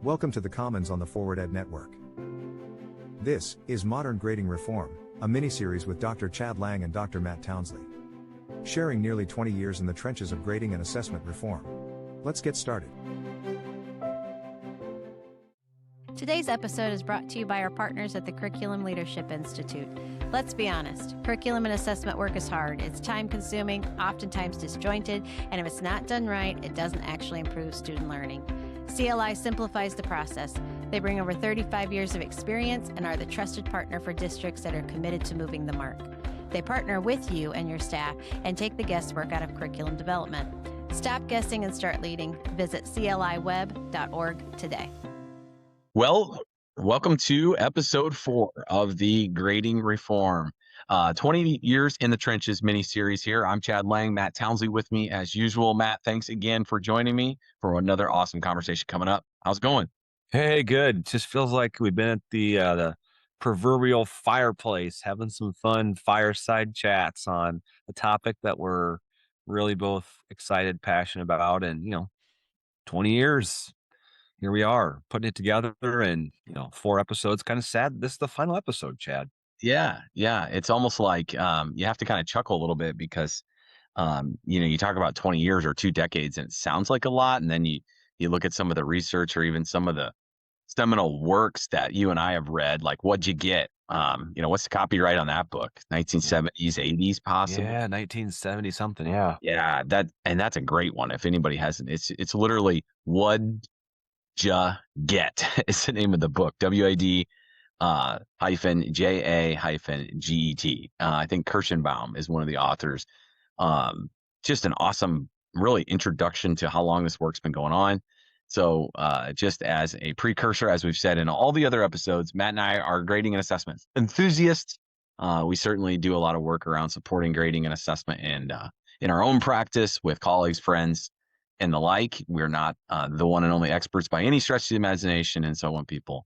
Welcome to the Commons on the Forward Ed Network. This is Modern Grading Reform, a mini-series with Dr. Chad Lang and Dr. Matt Townsley, sharing nearly 20 years in the trenches of grading and assessment reform. Let's get started. Today's episode is brought to you by our partners at the Curriculum Leadership Institute. Let's be honest, curriculum and assessment work is hard. It's time-consuming, oftentimes disjointed, and if it's not done right, it doesn't actually improve student learning. CLI simplifies the process. They bring over 35 years of experience and are the trusted partner for districts that are committed to moving the mark. They partner with you and your staff and take the guesswork out of curriculum development. Stop guessing and start leading. Visit cliweb.org today. Well, welcome to episode 4 of the Grading Reform. 20 years in the trenches mini-series here. I'm Chad Lang, Matt Townsley with me as usual. Matt, thanks again for joining me for another awesome conversation coming up. How's it going? Hey, good. Just feels like we've been at the proverbial fireplace, having some fun fireside chats on a topic that we're really both excited, passionate about, and 20 years. Here we are putting it together, and 4 episodes. Kind of sad this is the final episode, Chad. Yeah. It's almost like you have to kind of chuckle a little bit because you talk about 20 years or 2 decades, and it sounds like a lot, and then you look at some of the research or even some of the seminal works that you and I have read. Like, what'd you get? What's the copyright on that book? 1970s, 80s, possibly. Yeah, 1970 something. Yeah. Yeah, that's a great one. If anybody hasn't, it's literally What'd Ya Get is the name of the book. WAD -JA-GET. I think 𝗪cie is one of the authors. Just an awesome, really introduction to how long this work's been going on. So just as a precursor, as we've said in all the other episodes, Matt and I are grading and assessment enthusiasts. We certainly do a lot of work around supporting grading and assessment and in our own practice with colleagues, friends, and the like. We're not the one and only experts by any stretch of the imagination. And so when people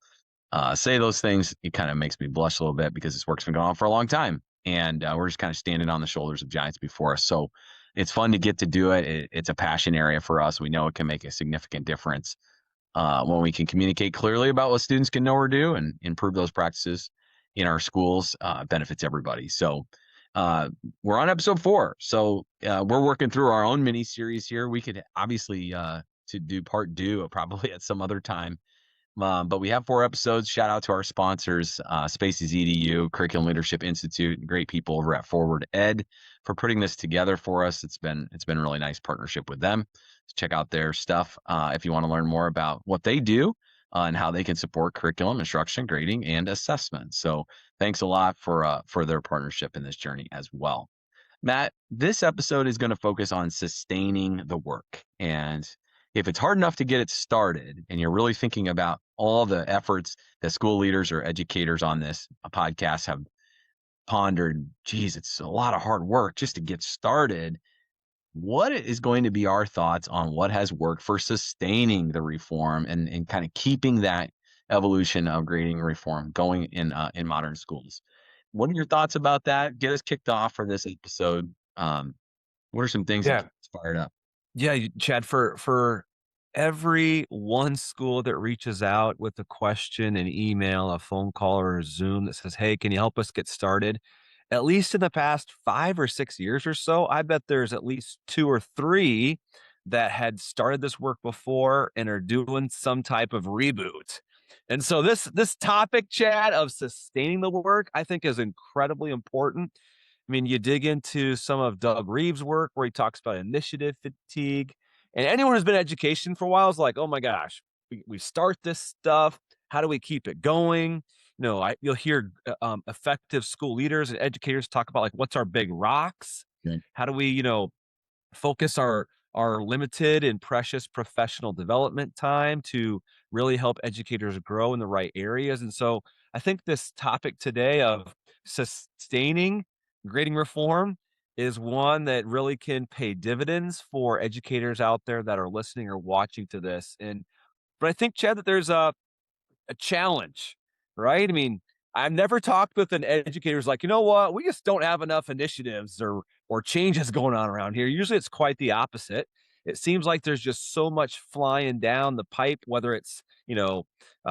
say those things, it kind of makes me blush a little bit because this work's been going on for a long time. And we're just kind of standing on the shoulders of giants before us. So it's fun to get to do it. It's a passion area for us. We know it can make a significant difference when we can communicate clearly about what students can know or do and improve those practices in our schools. Benefits everybody. So we're on episode 4. So we're working through our own mini series here. We could obviously to do part 2 probably at some other time. But we have 4 episodes. Shout out to our sponsors, Spaces EDU, Curriculum Leadership Institute, and great people over at Forward Ed for putting this together for us. It's been a really nice partnership with them. Check out their stuff if you want to learn more about what they do and how they can support curriculum, instruction, grading, and assessment. So thanks a lot for their partnership in this journey as well. Matt, this episode is going to focus on sustaining the work. And if it's hard enough to get it started and you're really thinking about all the efforts that school leaders or educators on this podcast have pondered, geez, it's a lot of hard work just to get started. What is going to be our thoughts on what has worked for sustaining the reform and kind of keeping that evolution of grading reform going in modern schools? What are your thoughts about that? Get us kicked off for this episode. What are some things that get us fired up? Yeah, Chad, for every one school that reaches out with a question, an email, a phone call, or a Zoom that says, hey, can you help us get started? At least in the past 5 or 6 years or so, I bet there's at least 2 or 3 that had started this work before and are doing some type of reboot. And so this topic, Chad, of sustaining the work, I think is incredibly important. I mean, you dig into some of Doug Reeves' work where he talks about initiative fatigue. And anyone who's been in education for a while is like, oh my gosh, we start this stuff. How do we keep it going? You'll hear effective school leaders and educators talk about like, what's our big rocks? Okay. How do we, focus our limited and precious professional development time to really help educators grow in the right areas? And so I think this topic today of sustaining grading reform is one that really can pay dividends for educators out there that are listening or watching to this. But I think, Chad, that there's a challenge, right? I mean, I've never talked with an educator who's like, you know what, we just don't have enough initiatives or changes going on around here. Usually it's quite the opposite. It seems like there's just so much flying down the pipe, whether it's,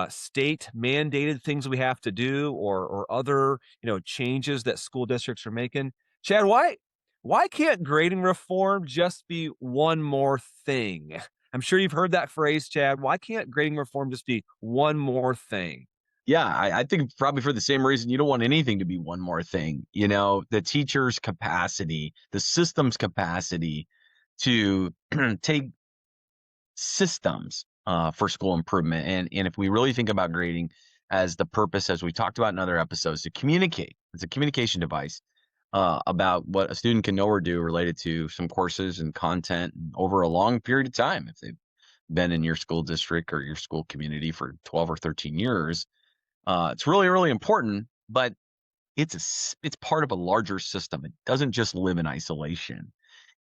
state mandated things we have to do or other, changes that school districts are making. Chad, why can't grading reform just be one more thing? I'm sure you've heard that phrase, Chad. Why can't grading reform just be one more thing? Yeah, I think probably for the same reason you don't want anything to be one more thing. The teacher's capacity, the system's capacity to take systems for school improvement. And if we really think about grading as the purpose, as we talked about in other episodes, to communicate, it's a communication device about what a student can know or do related to some courses and content over a long period of time. If they've been in your school district or your school community for 12 or 13 years, it's really, really important, but it's part of a larger system. It doesn't just live in isolation.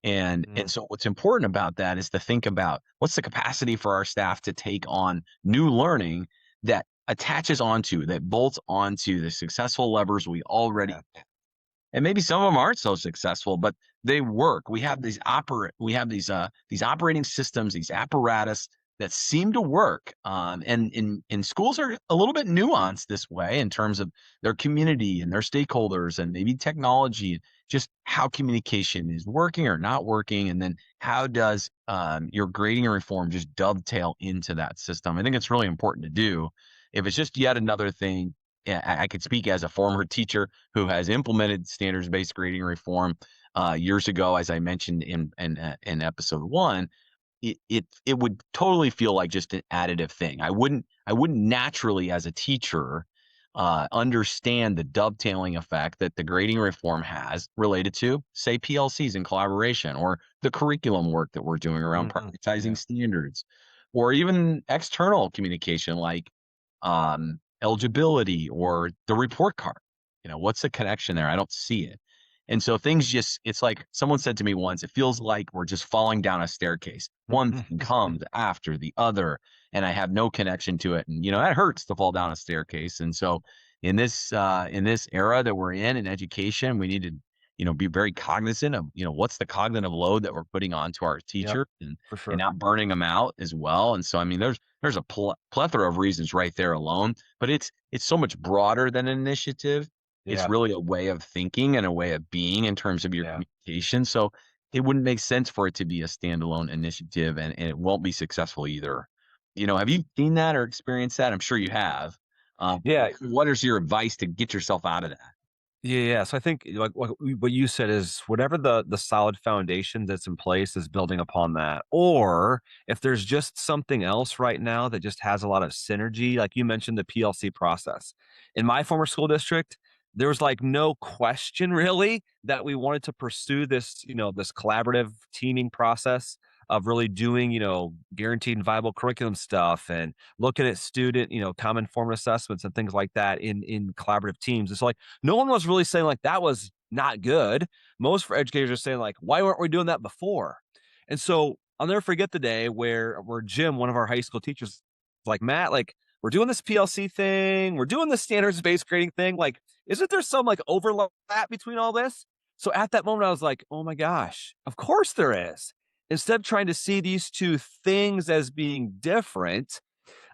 And so what's important about that is to think about what's the capacity for our staff to take on new learning that that bolts onto the successful levers we already have. And maybe some of them aren't so successful, but they work. We have these operating systems, these apparatus that seem to work. And schools are a little bit nuanced this way in terms of their community and their stakeholders and maybe technology, just how communication is working or not working. And then how does your grading and reform just dovetail into that system? I think it's really important to do. If it's just yet another thing, I could speak as a former teacher who has implemented standards-based grading reform years ago, as I mentioned in episode 1. It would totally feel like just an additive thing. I wouldn't naturally, as a teacher, understand the dovetailing effect that the grading reform has related to, say, PLCs and collaboration, or the curriculum work that we're doing around prioritizing standards, or even external communication like eligibility or the report card. What's the connection there? I don't see it. And so it's like someone said to me once, it feels like we're just falling down a staircase. One thing comes after the other, and I have no connection to it. And, that hurts to fall down a staircase. And so in this era that we're in education, we need to, be very cognizant of, what's the cognitive load that we're putting onto our teachers and not burning them out as well. And so, I mean, there's a plethora of reasons right there alone, but it's so much broader than an initiative. It's really a way of thinking and a way of being in terms of your communication. So it wouldn't make sense for it to be a standalone initiative, and it won't be successful either. Have you seen that or experienced that? I'm sure you have. What is your advice to get yourself out of that? Yeah. So I think like what you said is whatever the solid foundation that's in place is building upon that. Or if there's just something else right now that just has a lot of synergy, like you mentioned the PLC process. In my former school district, there was like no question really that we wanted to pursue this, this collaborative teaming process of really doing, guaranteed and viable curriculum stuff and looking at student, common form assessments and things like that in collaborative teams. It's like no one was really saying like that was not good. Most for educators are saying like, why weren't we doing that before? And so I'll never forget the day where Jim, one of our high school teachers, was like, Matt, like we're doing this PLC thing, we're doing the standards-based grading thing. Like, isn't there some like overlap between all this? So at that moment, I was like, oh my gosh, of course there is. Instead of trying to see these two things as being different,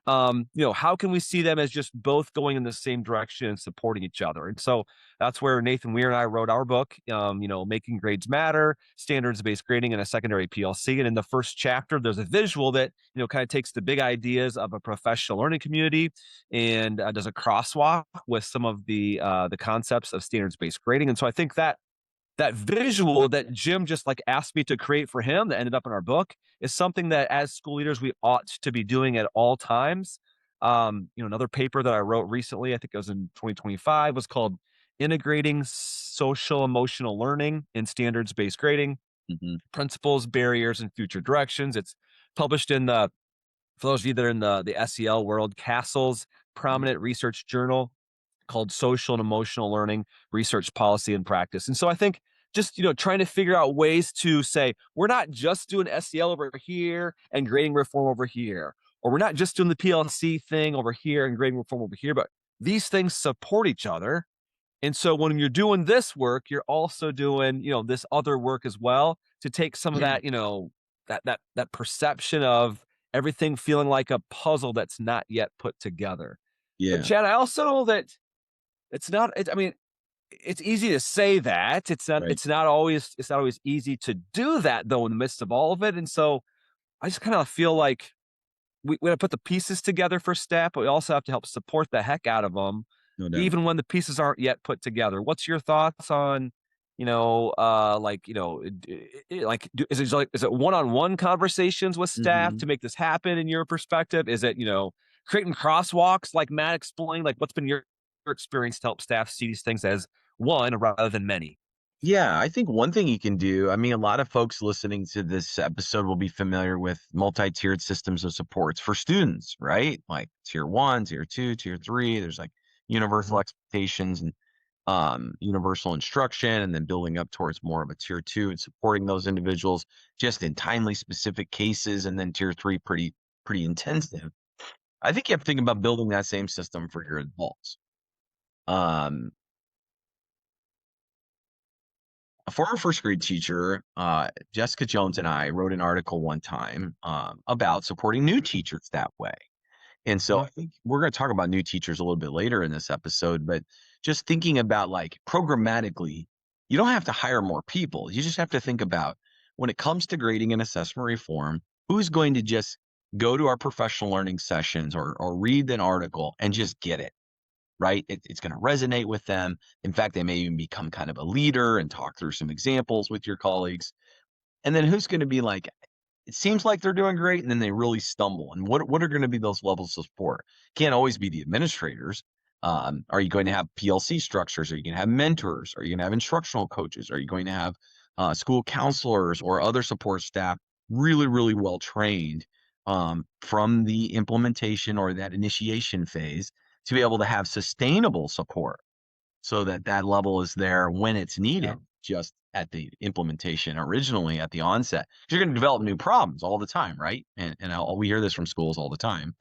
how can we see them as just both going in the same direction and supporting each other? And so that's where Nathan Weir and I wrote our book, Making Grades Matter, Standards-Based Grading in a Secondary PLC. And in the first chapter, there's a visual that, kind of takes the big ideas of a professional learning community and does a crosswalk with some of the concepts of standards-based grading. And so I think that visual that Jim just like asked me to create for him that ended up in our book is something that as school leaders, we ought to be doing at all times. Another paper that I wrote recently, I think it was in 2025, was called Integrating Social Emotional Learning in Standards-Based Grading, Principles, Barriers, and Future Directions. It's published for those of you that are in the SEL world, CASEL's prominent research journal called Social and Emotional Learning, Research, Policy, and Practice. And so I think just, trying to figure out ways to say, we're not just doing SEL over here and grading reform over here, or we're not just doing the PLC thing over here and grading reform over here, but these things support each other. And so when you're doing this work, you're also doing, this other work as well to take some of that, that perception of everything feeling like a puzzle that's not yet put together. But Yeah. Chad, I also know that it's not. I mean, it's easy to say that. It's not. Right. It's not always easy to do that though in the midst of all of it. And so I just kind of feel like we gotta put the pieces together for staff, but we also have to help support the heck out of them, No doubt. even when the pieces aren't yet put together. What's your thoughts on, like, is it one-on-one conversations with staff Mhm. to make this happen in your perspective? Is it, creating crosswalks like Matt explained? Like, what's been your experience to help staff see these things as one rather than many? Yeah, I think one thing you can do, I mean, a lot of folks listening to this episode will be familiar with multi-tiered systems of supports for students, right? Like tier 1, tier 2, tier 3. There's like universal Mhm. expectations and universal instruction, and then building up towards more of a tier 2 and supporting those individuals just in timely specific cases, and then tier 3 pretty intensive. I think you have to think about building that same system for your adults. Um, a former first grade teacher, Jessica Jones, and I wrote an article one time about supporting new teachers that way. And so Mhm. I think we're going to talk about new teachers a little bit later in this episode, but just thinking about like programmatically, you don't have to hire more people. You just have to think about when it comes to grading and assessment reform, who's going to just go to our professional learning sessions or read an article and just get it, right? It's going to resonate with them. In fact, they may even become kind of a leader and talk through some examples with your colleagues. And then who's going to be like, it seems like they're doing great, and then they really stumble. And what are going to be those levels of support? Can't always be the administrators. Are you going to have PLC structures? Are you going to have mentors? Are you going to have instructional coaches? Are you going to have school counselors or other support staff really, really well trained from the implementation or that initiation phase to be able to have sustainable support? So that that level is there when it's Yeah. needed, just at the implementation originally at the onset. 'Cause you're going to develop new problems all the time, right? We hear this from schools all the time.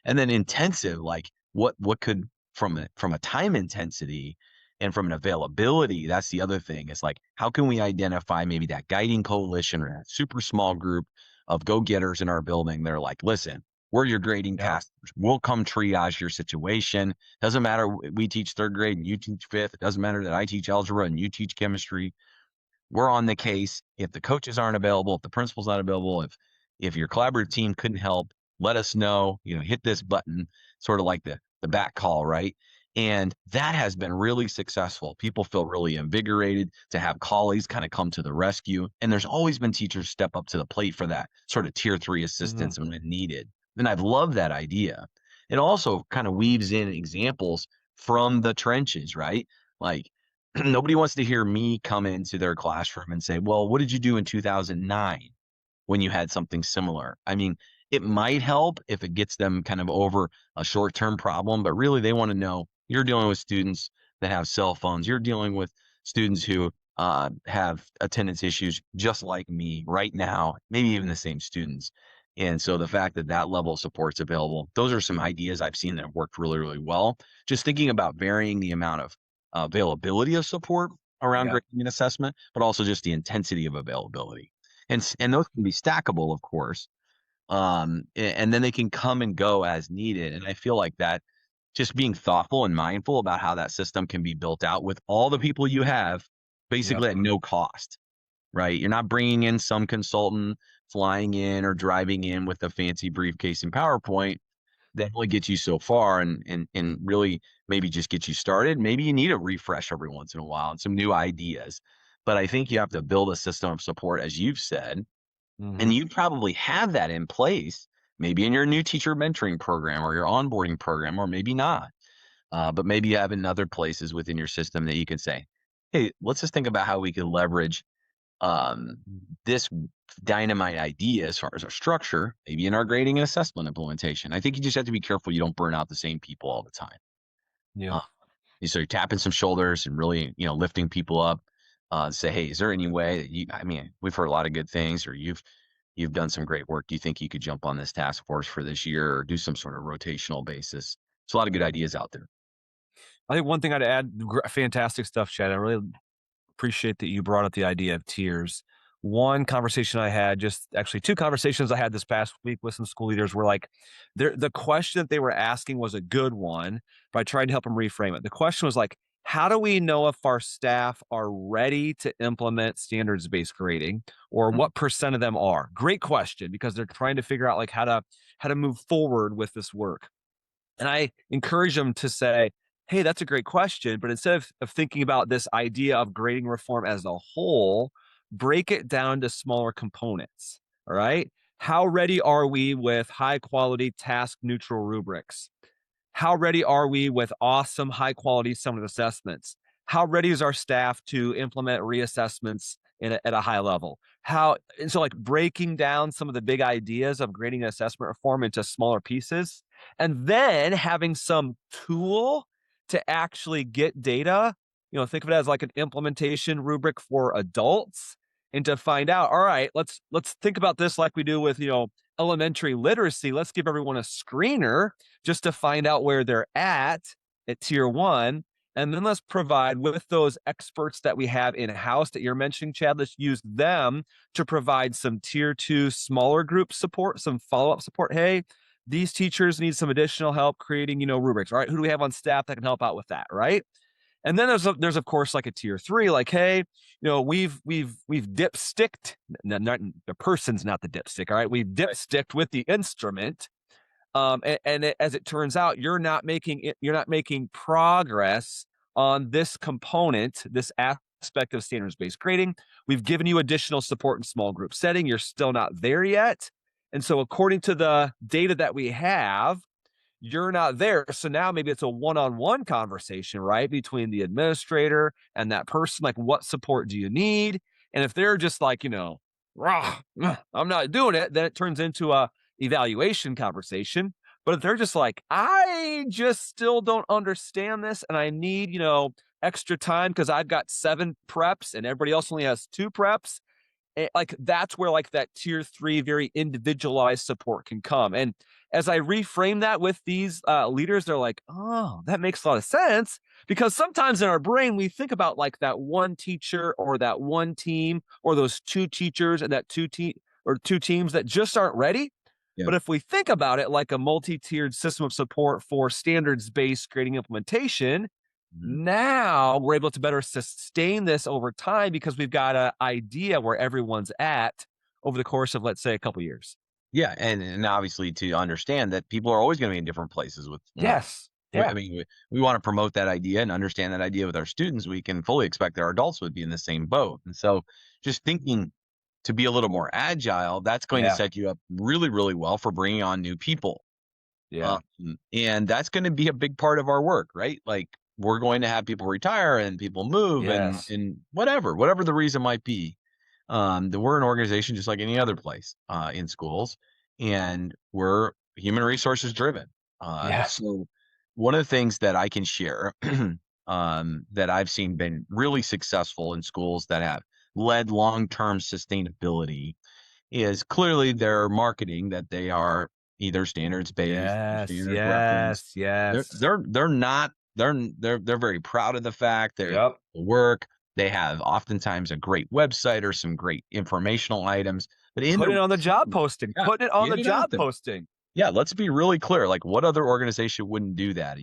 And then intensive, like what could from a time intensity and from an availability, that's the other thing. It's like, how can we identify maybe that guiding coalition or that super small group of go-getters in our building? They're like, listen, we're your grading Yeah. casters. We'll come triage your situation. Doesn't matter we teach third grade and you teach fifth. It doesn't matter that I teach algebra and you teach chemistry. We're on the case. If the coaches aren't available, if the principal's not available, if your collaborative team couldn't help, let us know. Hit this button, sort of like the back call, right? And that has been really successful. People feel really invigorated to have colleagues kind of come to the rescue. And there's always been teachers step up to the plate for that sort of tier 3 Mhm. assistance when needed. And I've loved that idea. It also kind of weaves in examples from the trenches, right? Like nobody wants to hear me come into their classroom and say, well, what did you do in 2009 when you had something similar? I mean, it might help if it gets them kind of over a short-term problem, but really they want to know you're dealing with students that have cell phones. You're dealing with students who have attendance issues just like me right now, maybe even the same students. And so the fact that that level of support's available, those are some ideas I've seen that have worked really, really well. Just thinking about varying the amount of availability of support around Yeah. grading and assessment, but also just the intensity of availability. And those can be stackable, of course. And then they can come and go as needed. And I feel like that just being thoughtful and mindful about how that system can be built out with all the people you have, Yep. basically at no cost, right? You're not bringing in some consultant flying in or driving in with a fancy briefcase and PowerPoint that only gets you so far and really maybe just get you started. Maybe you need a refresh every once in a while and some new ideas. But I think you have to build a system of support, as you've said, and Mhm. you probably have that in place, maybe in your new teacher mentoring program or your onboarding program, or maybe not. But maybe you have in other places within your system that you can say, hey, let's just think about how we could leverage um, this dynamite idea as far as our structure, maybe in our grading and assessment implementation. I think you just have to be careful you don't burn out the same people all the time. Yeah. Uh, so you're tapping some shoulders and really, lifting people up. Say, hey, is there any way that I mean, we've heard a lot of good things, or you've done some great work. Do you think you could jump on this task force for this year or do some sort of rotational basis? There's a lot of good ideas out there. I think one thing I'd add, fantastic stuff, Chad. I really appreciate that you brought up the idea of tiers. one conversation I had, just actually two conversations I had this past week with some school leaders were like, the question that they were asking was a good one, but I tried to help them reframe it. The question was like, how do we know if our staff are ready to implement standards-based grading, or what percent of them are? Great question, because they're trying to figure out like how to move forward with this work. And I encourage them to say, hey, that's a great question, but instead of thinking about this idea of grading reform as a whole, break it down to smaller components. All right. How ready are we with high quality task neutral rubrics? How ready are we with awesome high quality summative assessments? How ready is our staff to implement reassessments at a high level? And so like breaking down some of the big ideas of grading and assessment reform into smaller pieces, and then having some tool to actually get data. Think of it as like an implementation rubric for adults, and to find out, all right, let's think about this like we do with, elementary literacy. Let's give everyone a screener just to find out where they're at tier 1. And then let's provide with those experts that we have in-house that you're mentioning, Chad, let's use them to provide some tier 2 smaller group support, some follow-up support. Hey, these teachers need some additional help creating, rubrics. All right, who do we have on staff that can help out with that, right? And then there's of course like a tier 3, like, hey, we've dipsticked, not the person's not the dipstick, all right? We've dipsticked with the instrument. As it turns out, you're not making progress on this component, this aspect of standards-based grading. We've given you additional support in small group setting. You're still not there yet. And so according to the data that we have, you're not there. So now maybe it's a one-on-one conversation, right? Between the administrator and that person, like, what support do you need? And if they're just like, "Rah, I'm not doing it," then it turns into a evaluation conversation. But if they're just like, I just still don't understand this, and I need, extra time because I've got 7 preps and everybody else only has 2 preps, like that's where like that tier 3 very individualized support can come. And as I reframe that with these leaders, they're like, oh, that makes a lot of sense, because sometimes in our brain we think about like that one teacher or that one team or those 2 teachers and that 2 teams that just aren't ready. Yeah. But if we think about it like a multi-tiered system of support for standards-based grading implementation, now we're able to better sustain this over time because we've got an idea where everyone's at over the course of, let's say, a couple of years. Yeah, and obviously to understand that people are always going to be in different places with. Yes. Yeah. I mean, we want to promote that idea and understand that idea with our students. We can fully expect that our adults would be in the same boat. And so just thinking to be a little more agile, that's going to set you up really, really well for bringing on new people. Yeah. And that's going to be a big part of our work, right? Like, we're going to have people retire and people move and whatever the reason might be. We're an organization just like any other place in schools, and we're human resources driven. So one of the things that I can share that I've seen been really successful in schools that have led long-term sustainability is clearly their marketing, that they are either standards-based, They're very proud of the fact that they work. They have oftentimes a great website or some great informational items. But put it on the job posting. Put it on the job posting. Yeah, let's be really clear. Like, what other organization wouldn't do that?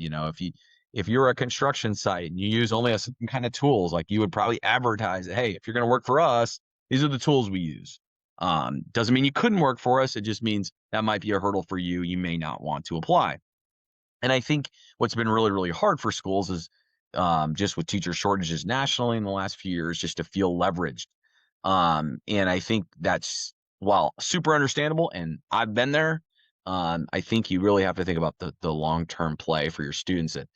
If you're a construction site and you use only a certain kind of tools, like, you would probably advertise that, hey, if you're going to work for us, these are the tools we use. Doesn't mean you couldn't work for us. It just means that might be a hurdle for you. You may not want to apply. And I think what's been really, really hard for schools is just with teacher shortages nationally in the last few years, just to feel leveraged. And I think that's, while super understandable, and I've been there, I think you really have to think about the long-term play for your students, that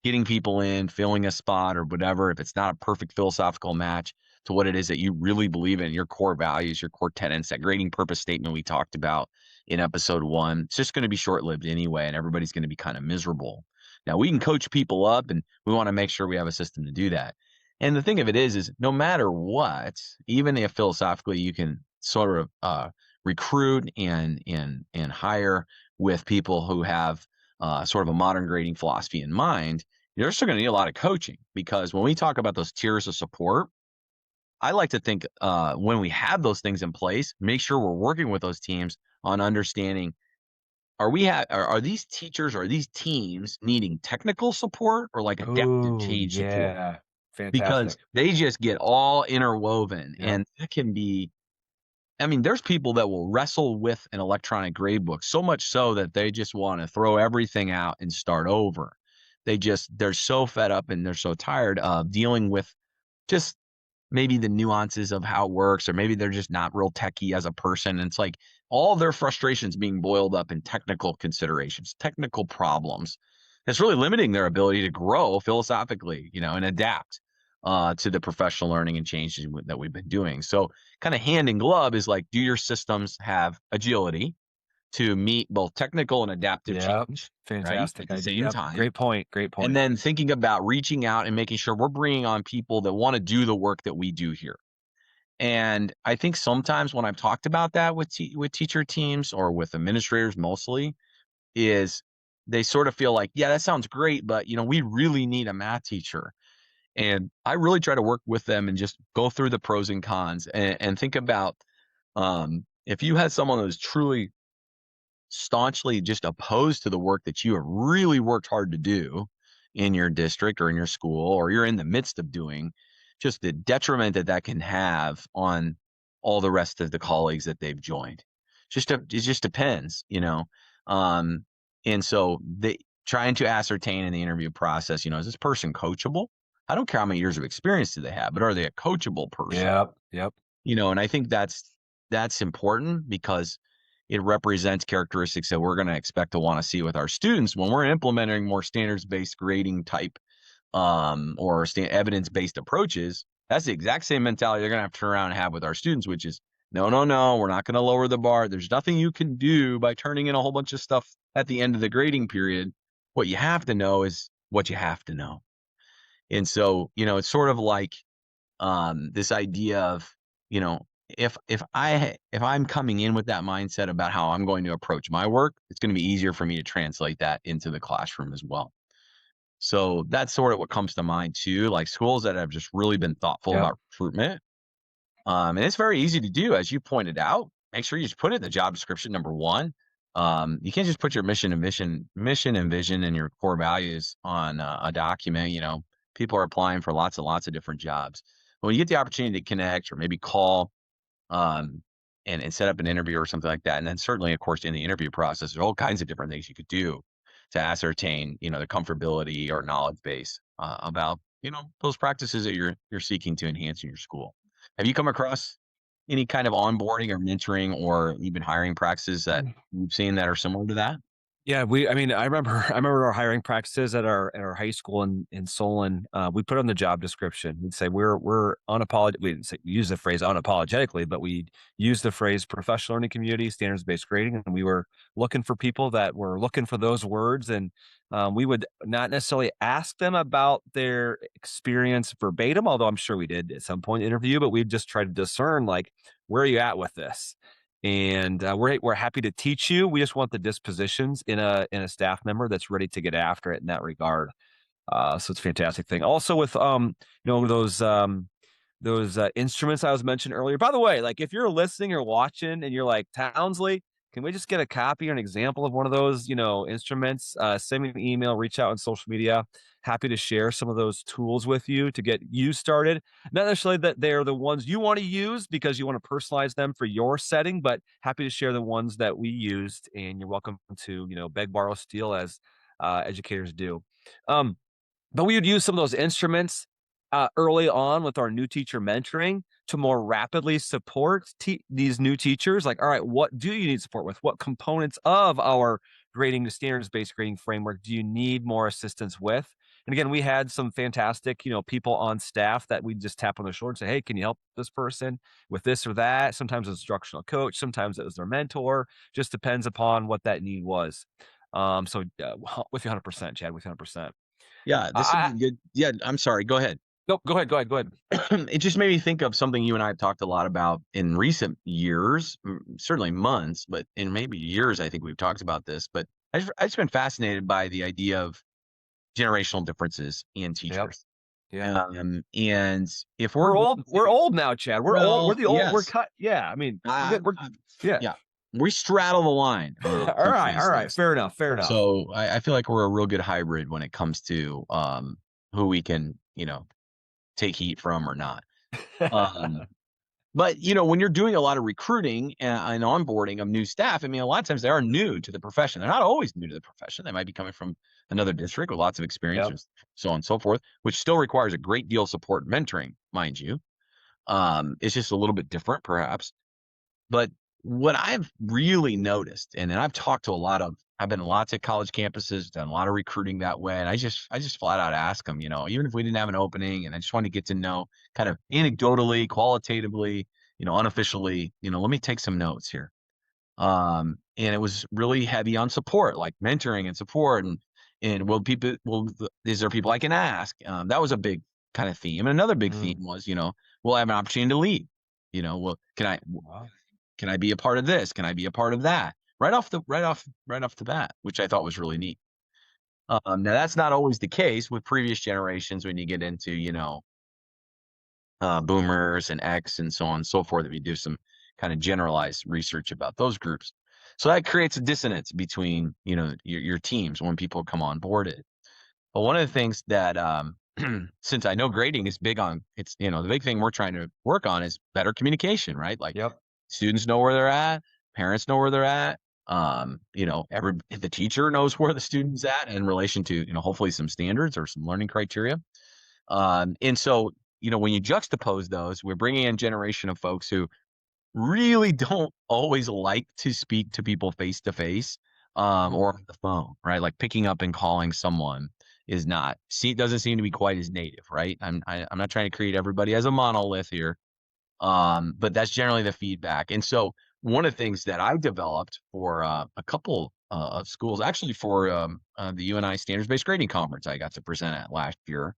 getting people in, filling a spot or whatever, if it's not a perfect philosophical match to what it is that you really believe in, your core values, your core tenets, that grading purpose statement we talked about in episode 1, it's just going to be short-lived anyway, and everybody's going to be kind of miserable. Now, we can coach people up, and we want to make sure we have a system to do that. And the thing of it is no matter what, even if philosophically you can sort of recruit and hire with people who have sort of a modern grading philosophy in mind, you're still going to need a lot of coaching, because when we talk about those tiers of support, I like to think when we have those things in place, make sure we're working with those teams on understanding, are these teachers or these teams needing technical support or like adaptive Oh, change support? yeah. Because Fantastic. they just get all interwoven, Yep. and that can be, I mean, there's people that will wrestle with an electronic grade book so much so that they just want to throw everything out and start over. They're so fed up and they're so tired of dealing with just maybe the nuances of how it works, or maybe they're just not real techie as a person. And it's like all their frustrations being boiled up in technical considerations, technical problems. It's really limiting their ability to grow philosophically, and adapt to the professional learning and changes that we've been doing. So kind of hand in glove is like, do your systems have agility to meet both technical and adaptive Yep. change, right, Fantastic at the idea. same Yep. time? Great point. Great And point. then thinking about reaching out and making sure we're bringing on people that want to do the work that we do here. And I think sometimes when I've talked about that with teacher teams or with administrators mostly, is they sort of feel like, yeah, that sounds great, but we really need a math teacher. And I really try to work with them and just go through the pros and cons and think about, if you had someone who's truly staunchly just opposed to the work that you have really worked hard to do in your district or in your school, or you're in the midst of doing, just the detriment that can have on all the rest of the colleagues that they've joined. It just depends. And so they trying to ascertain in the interview process, is this person coachable? I don't care how many years of experience do they have, but are they a coachable person? Yep. Yep. And I think that's important because it represents characteristics that we're going to expect to want to see with our students when we're implementing more standards-based grading type or evidence-based approaches. That's the exact same mentality they're going to have to turn around and have with our students, which is, no, we're not going to lower the bar. There's nothing you can do by turning in a whole bunch of stuff at the end of the grading period. What you have to know is what you have to know. And so, it's sort of like this idea of, if I'm coming in with that mindset about how I'm going to approach my work, it's going to be easier for me to translate that into the classroom as well. So that's sort of what comes to mind too, like schools that have just really been thoughtful Yep. about recruitment. And it's very easy to do, as you pointed out. Make sure you just put it in the job description, number one. You can't just put your mission and vision and your core values on a document. People are applying for lots and lots of different jobs. But when you get the opportunity to connect or maybe call and set up an interview or something like that, and then certainly, of course, in the interview process, there's all kinds of different things you could do to ascertain, the comfortability or knowledge base about, those practices that you're seeking to enhance in your school. Have you come across any kind of onboarding or mentoring or even hiring practices that you've seen that are similar to that? Yeah, I remember our hiring practices at our high school in Solon. We put on the job description. We'd say we're unapologetic. We didn't use the phrase unapologetically, but we used the phrase professional learning community, standards based grading, and we were looking for people that were looking for those words. And we would not necessarily ask them about their experience verbatim, although I'm sure we did at some point in the interview. But we'd just try to discern, like, where are you at with this? And we're happy to teach you. We just want the dispositions in a staff member that's ready to get after it in that regard. So it's a fantastic thing. Also with those instruments I was mentioning earlier. By the way, like if you're listening or watching and you're like, Townsley, can we just get a copy or an example of one of those instruments? Send me an email, reach out on social media. Happy to share some of those tools with you to get you started. Not necessarily that they're the ones you want to use because you want to personalize them for your setting, but happy to share the ones that we used. And you're welcome to beg, borrow, steal as educators do. But we would use some of those instruments early on with our new teacher mentoring to more rapidly support these new teachers. Like, all right, what do you need support with? What components of our grading, standards-based grading framework do you need more assistance with? And again, we had some fantastic, people on staff that we just tap on the shoulder and say, hey, can you help this person with this or that? Sometimes it's instructional coach, sometimes it was their mentor. Just depends upon what that need was. So with you 100%, Chad, with you 100%. Yeah, this would be good. Yeah, I'm sorry. Go ahead. No, go ahead. It just made me think of something you and I have talked a lot about in recent years, certainly months, but in maybe years, I think we've talked about this. But I've just been fascinated by the idea of generational differences in teachers. Yeah. And if We're old now, Chad. We're old. We're the old. We're yes, cut. Yeah. I mean, yeah. yeah, we straddle the line. All to right. these All right. things. Fair enough. Fair enough. So I feel like we're a real good hybrid when it comes to who we can, take heat from or not. But when you're doing a lot of recruiting and onboarding of new staff, I mean, a lot of times they are new to the profession. They're not always new to the profession. They might be coming from another district with lots of experience, Yep. so on and so forth, which still requires a great deal of support and mentoring, mind you. It's just a little bit different, perhaps. But what I've really noticed, and I've talked to I've been to lots of college campuses, done a lot of recruiting that way, and I just flat out ask them, even if we didn't have an opening, and I just wanted to get to know, kind of anecdotally, qualitatively, unofficially, let me take some notes here. And it was really heavy on support, like mentoring and support, and is there people I can ask? That was a big kind of theme. And another big theme was, will I have an opportunity to lead? Well, can I be a part of this? Can I be a part of that? Right off the bat, which I thought was really neat. Now that's not always the case with previous generations when you get into, boomers and X and so on and so forth. If you do some kind of generalized research about those groups. So that creates a dissonance between, your teams when people come on board. But one of the things that, since I know grading is big on, it's, the big thing we're trying to work on is better communication, right? Like, Yep. Students know where they're at, parents know where they're at. The teacher knows where the student's at in relation to, hopefully some standards or some learning criteria. And so, when you juxtapose those, we're bringing in a generation of folks who really don't always like to speak to people face to face, or on the phone, right? Like picking up and calling someone doesn't seem to be quite as native, right? I'm not trying to create everybody as a monolith here. But that's generally the feedback. And so one of the things that I developed for a couple of schools, actually for the UNI Standards-Based Grading Conference I got to present at last year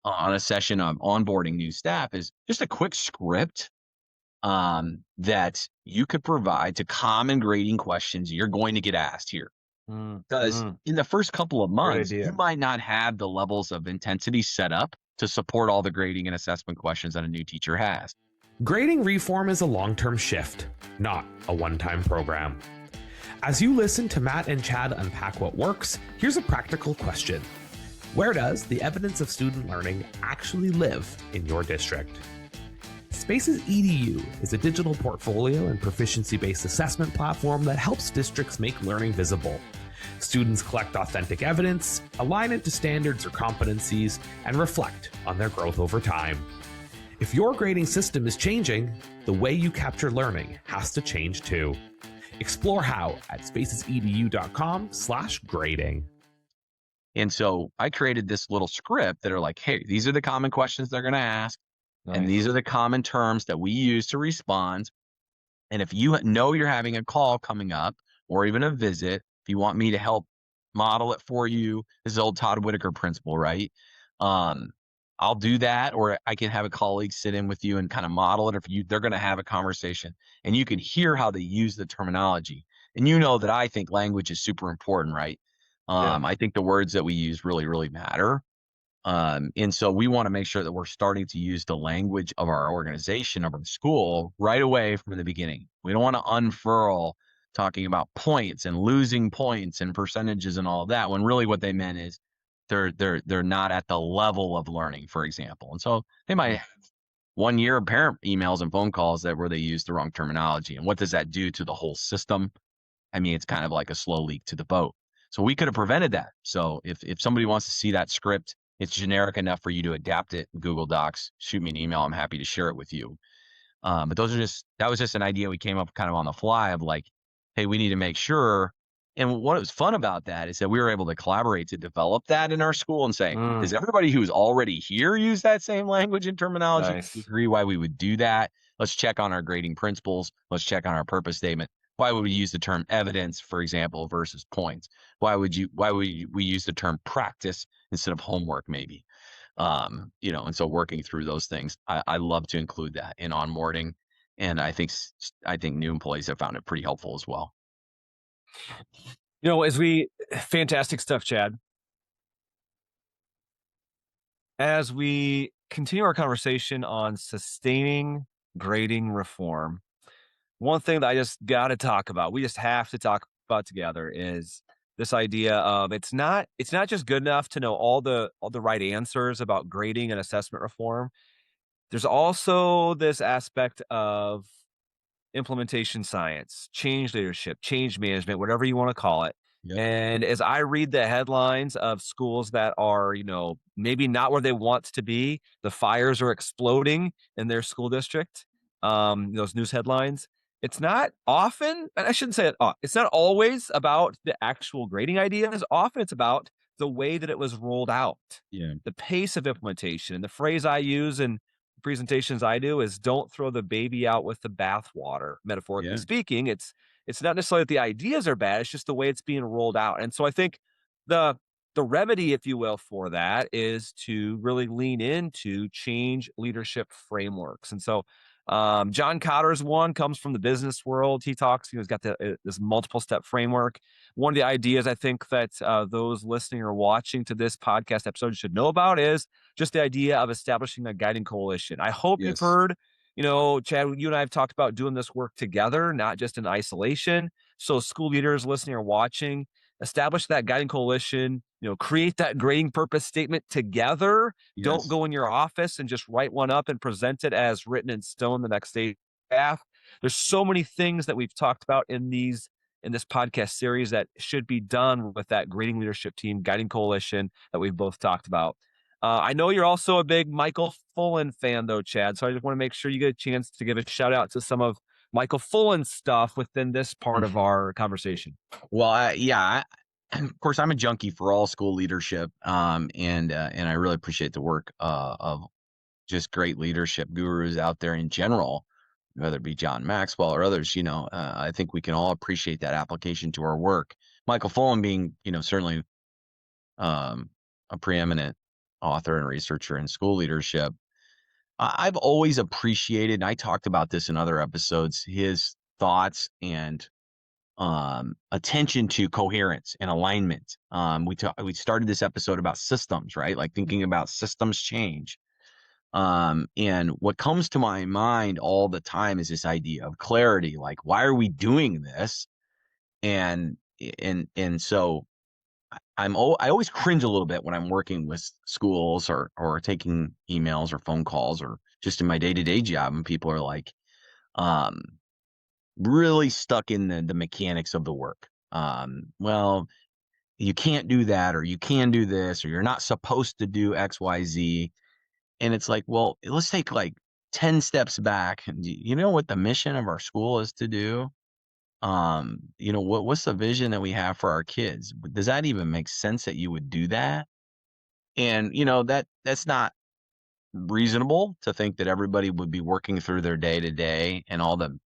on a session of onboarding new staff, is just a quick script that you could provide to common grading questions you're going to get asked here. Because in the first couple of months, you might not have the levels of intensity set up to support all the grading and assessment questions that a new teacher has. Grading reform is a long-term shift, not a one-time program. As you listen to Matt and Chad unpack what works, here's a practical question. Where does the evidence of student learning actually live in your district? Spaces EDU is a digital portfolio and proficiency-based assessment platform that helps districts make learning visible. Students collect authentic evidence, align it to standards or competencies, and reflect on their growth over time. If your grading system is changing, the way you capture learning has to change too. Explore how at spacesedu.com/grading. And so I created this little script that are like, hey, these are the common questions they're going to ask. Nice. And these are the common terms that we use to respond. And if you know you're having a call coming up or even a visit, if you want me to help model it for you, this is old 𝗏𝗏𝗧𝗏 principle, right? I'll do that, or I can have a colleague sit in with you and kind of model it. If they're going to have a conversation and you can hear how they use the terminology. And that I think language is super important, right? I think the words that we use really, really matter. And so we want to make sure that we're starting to use the language of our organization, of our school, right away from the beginning. We don't want to unfurl talking about points and losing points and percentages and all of that, when really what they meant is they're not at the level of learning, for example. And so they might have 1 year of parent emails and phone calls where they use the wrong terminology. And what does that do to the whole system? I mean, it's kind of like a slow leak to the boat. So we could have prevented that. So if somebody wants to see that script, it's generic enough for you to adapt it in Google Docs, shoot me an email. I'm happy to share it with you. But that was just an idea we came up kind of on the fly of like, hey, we need to make sure. And what was fun about that is that we were able to collaborate to develop that in our school and say, does everybody who's already here use that same language and terminology? Nice. Agree why we would do that. Let's check on our grading principles. Let's check on our purpose statement. Why would we use the term evidence, for example, versus points? Why would we use the term practice instead of homework, maybe? And so working through those things, I love to include that in onboarding. And I think new employees have found it pretty helpful as well. Fantastic stuff, Chad. As we continue our conversation on sustaining grading reform, one thing that I just got to talk about, we just have to talk about together, is this idea of it's not just good enough to know all the right answers about grading and assessment reform. There's also this aspect of implementation science, change leadership, change management, whatever you want to call it. Yep. And as I read the headlines of schools that are, maybe not where they want to be, the fires are exploding in their school district, those news headlines. It's not often, and I shouldn't say it, it's not always about the actual grading ideas. Often it's about the way that it was rolled out, Yeah. the pace of implementation. And the phrase I use in presentations I do is don't throw the baby out with the bathwater, metaphorically Yeah. speaking. It's not necessarily that the ideas are bad, it's just the way it's being rolled out. And so I think the remedy, if you will, for that is to really lean into change leadership frameworks. And so John Cotter's one comes from the business world. He talks, he's got this multiple step framework. One of the ideas I think that those listening or watching to this podcast episode should know about is just the idea of establishing a guiding coalition. I hope you've Yes. heard, Chad, you and I have talked about doing this work together, not just in isolation. So school leaders listening or watching, establish that guiding coalition, create that grading purpose statement together. Yes. Don't go in your office and just write one up and present it as written in stone the next day. There's so many things that we've talked about in this podcast series that should be done with that grading leadership team, guiding coalition that we've both talked about. I know you're also a big Michael Fullen fan, though, Chad. So I just want to make sure you get a chance to give a shout out to some of Michael Fullen's stuff within this part of our conversation. Well, of course, I'm a junkie for all school leadership, and I really appreciate the work of just great leadership gurus out there in general, whether it be John Maxwell or others. I think we can all appreciate that application to our work. Michael Fullen being, certainly a preeminent author and researcher in school leadership. I've always appreciated, and I talked about this in other episodes, his thoughts and attention to coherence and alignment. We started this episode about systems, right? Like thinking about systems change. And what comes to my mind all the time is this idea of clarity. Like, why are we doing this? And so I always cringe a little bit when I'm working with schools or taking emails or phone calls or just in my day-to-day job, and people are like, really stuck in the mechanics of the work. Well, you can't do that, or you can do this, or you're not supposed to do X, Y, Z. And it's like, well, let's take like 10 steps back. And you know what the mission of our school is to do? What's the vision that we have for our kids? Does that even make sense that you would do that? And that's not reasonable to think that everybody would be working through their day to day and all the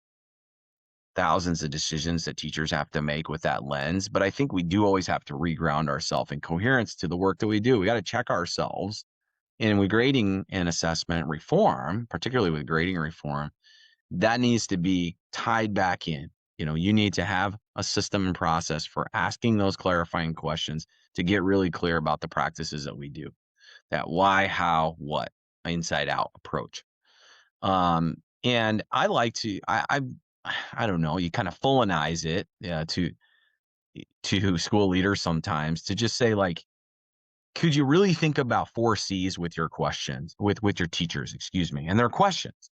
thousands of decisions that teachers have to make with that lens. But I think we do always have to reground ourselves in coherence to the work that we do. We got to check ourselves. And with grading and assessment reform, particularly with grading reform, that needs to be tied back in. You need to have a system and process for asking those clarifying questions to get really clear about the practices that we do. That why, how, what, inside out approach. And I like to, I don't know, you kind of Fullenize it to school leaders sometimes to just say, like, could you really think about 4 C's with your questions, with your teachers, and their questions?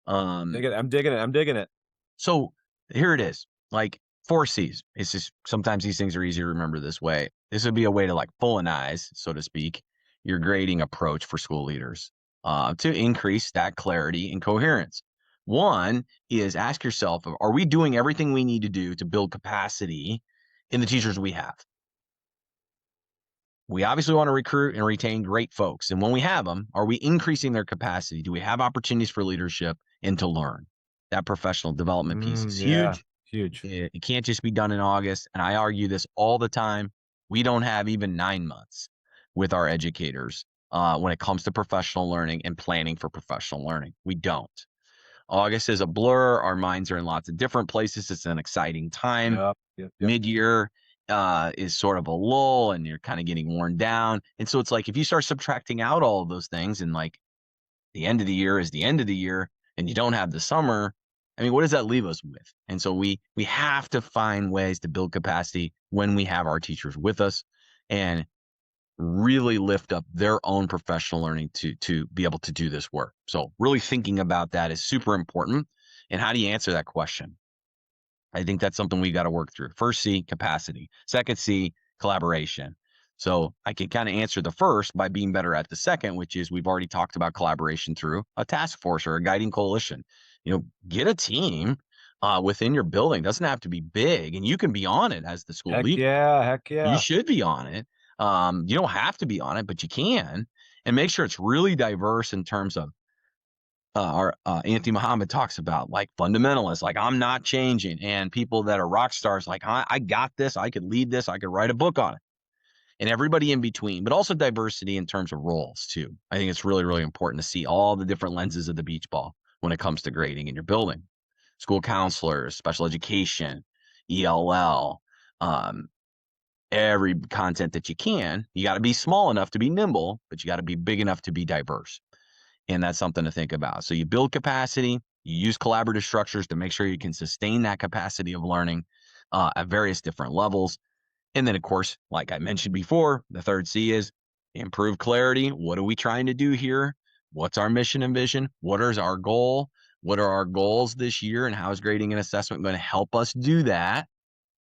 I'm digging it. So here it is, like 4 C's. It's just sometimes these things are easy to remember this way. This would be a way to like Fullenize, so to speak, your grading approach for school leaders to increase that clarity and coherence. One is ask yourself, are we doing everything we need to do to build capacity in the teachers we have? We obviously want to recruit and retain great folks. And when we have them, are we increasing their capacity? Do we have opportunities for leadership and to learn? That professional development piece is huge. Huge. It can't just be done in August. And I argue this all the time. We don't have even 9 months with our educators when it comes to professional learning and planning for professional learning. We don't. August is a blur. Our minds are in lots of different places. It's an exciting time, Yep. mid-year. is sort of a lull and you're kind of getting worn down. And so it's like, if you start subtracting out all of those things and like the end of the year is the end of the year and you don't have the summer, I mean, what does that leave us with? And so we have to find ways to build capacity when we have our teachers with us and really lift up their own professional learning to be able to do this work. So really thinking about that is super important. And how do you answer that question? I think that's something we got to work through. First C, capacity. Second C, collaboration. So I can kind of answer the first by being better at the second, which is we've already talked about collaboration through a task force or a guiding coalition. You know, get a team within your building. It doesn't have to be big, and you can be on it as the school leader. Heck yeah. You should be on it. You don't have to be on it, but you can. And make sure it's really diverse in terms of our Anthony Muhammad talks about like fundamentalists, like I'm not changing, and people that are rock stars, like I got this, I could lead this, I could write a book on it, and everybody in between, but also diversity in terms of roles too. I think it's really, really important to see all the different lenses of the beach ball when it comes to grading in your building. School counselors, special education, ELL, every content that you can. You got to be small enough to be nimble, but you got to be big enough to be diverse. And that's something to think about. So you build capacity, you use collaborative structures to make sure you can sustain that capacity of learning at various different levels. And then, of course, like I mentioned before, the third C is improve clarity. What are we trying to do here? What's our mission and vision? What is our goal? What are our goals this year? And how is grading and assessment going to help us do that?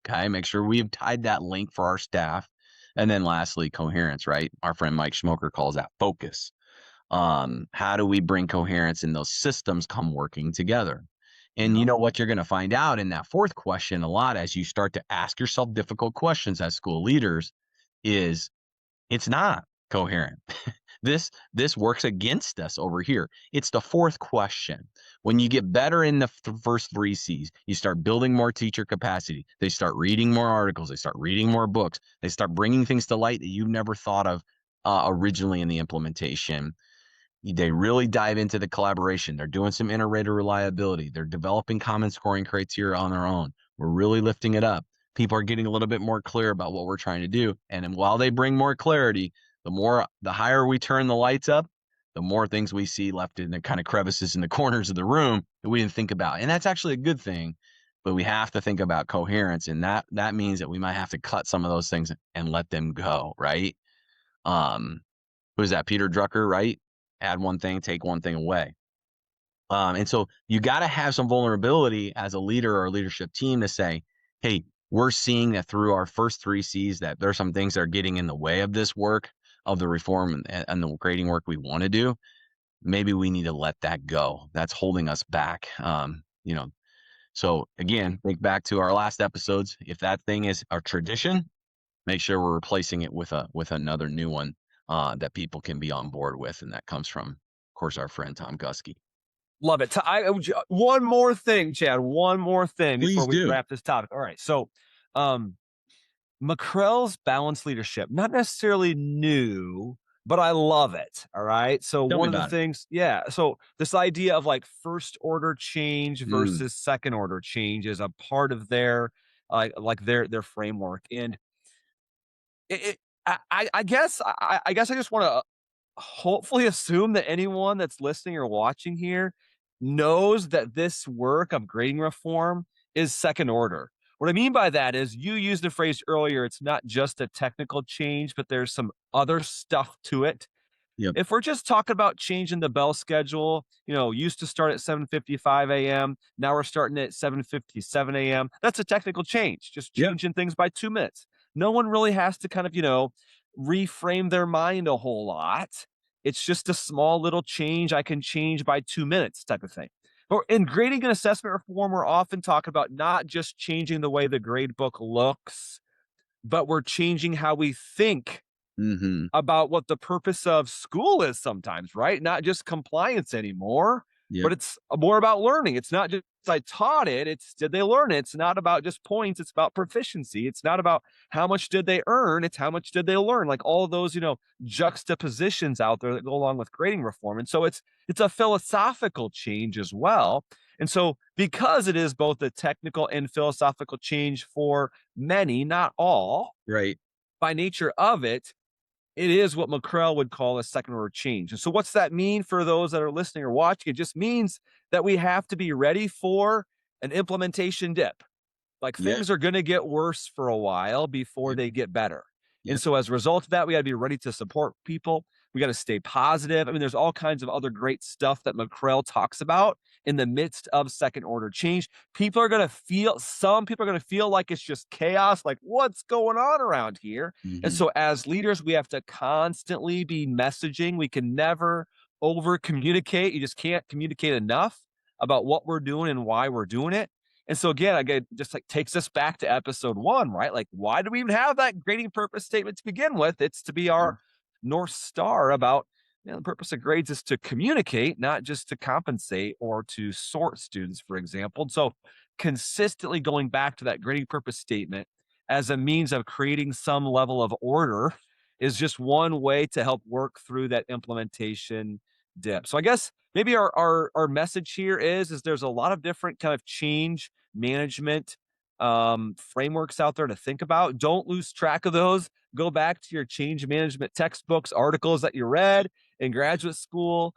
Okay, make sure we've tied that link for our staff. And then lastly, coherence, right? Our friend Mike Schmoker calls that focus. How do we bring coherence and those systems come working together? And you know what you're going to find out in that fourth question a lot as you start to ask yourself difficult questions as school leaders is it's not coherent. This works against us over here. It's the fourth question. When you get better in the first three C's, you start building more teacher capacity. They start reading more articles. They start reading more books. They start bringing things to light that you've never thought of originally in the implementation. They really dive into the collaboration. They're doing some inter-rater reliability. They're developing common scoring criteria on their own. We're really lifting it up. People are getting a little bit more clear about what we're trying to do. And while they bring more clarity, the higher we turn the lights up, the more things we see left in the kind of crevices in the corners of the room that we didn't think about. And that's actually a good thing, but we have to think about coherence. And that means that we might have to cut some of those things and let them go, right? Who's that? Peter Drucker, right? Add one thing, take one thing away. And so you got to have some vulnerability as a leader or a leadership team to say, hey, we're seeing that through our first three C's that there's some things that are getting in the way of this work, of the reform and the grading work we want to do. Maybe we need to let that go. That's holding us back. So again, think back to our last episodes. If that thing is a tradition, make sure we're replacing it with another new one that people can be on board with. And that comes from, of course, our friend Tom 𝗪𝗀𝗄𝗧. Love it. One more thing, Chad. One more thing before we wrap this topic. All right. So McCrell's balanced leadership, not necessarily new, but I love it. All right. So one of the things, so this idea of like first order change versus second order change is a part of their their framework. And I guess I just want to hopefully assume that anyone that's listening or watching here knows that this work of grading reform is second order. What I mean by that is you used the phrase earlier, it's not just a technical change, but there's some other stuff to it. Yep. If we're just talking about changing the bell schedule, used to start at 7:55 a.m. Now we're starting at 7:57 a.m. That's a technical change, just changing things by 2 minutes. No one really has to kind of, reframe their mind a whole lot. It's just a small little change I can change by 2 minutes type of thing. But in grading and assessment reform, we're often talking about not just changing the way the grade book looks, but we're changing how we think about what the purpose of school is sometimes, right? Not just compliance anymore, but it's more about learning. It's not just I taught it, it's did they learn it? It's not about just points, it's about proficiency. It's not about how much did they earn, it's how much did they learn. Like all of those, juxtapositions out there that go along with grading reform. And so it's a philosophical change as well. And so because it is both a technical and philosophical change for many, not all, Right. by nature of it, it is what McCrell would call a second order change. And so what's that mean for those that are listening or watching? It just means that we have to be ready for an implementation dip. Like Yeah. things are going to get worse for a while before Yep. they get better. And Yep. so as a result of that, we got to be ready to support people. We got to stay positive. I mean, there's all kinds of other great stuff that McCrell talks about in the midst of second order change. Some people are going to feel like it's just chaos, like what's going on around here? And Mhm. so as leaders, we have to constantly be messaging. We can never over communicate. You just can't communicate enough about what we're doing and why we're doing it. And so again, just like takes us back to episode 1, right? Like, why do we even have that grading purpose statement to begin with? It's to be our North Star about, the purpose of grades is to communicate, not just to compensate or to sort students, for example. And so consistently going back to that grading purpose statement as a means of creating some level of order is just one way to help work through that implementation dip. So I guess maybe our message here is there's a lot of different kind of change management frameworks out there to think about. Don't lose track of those. Go back to your change management textbooks, articles that you read in graduate school.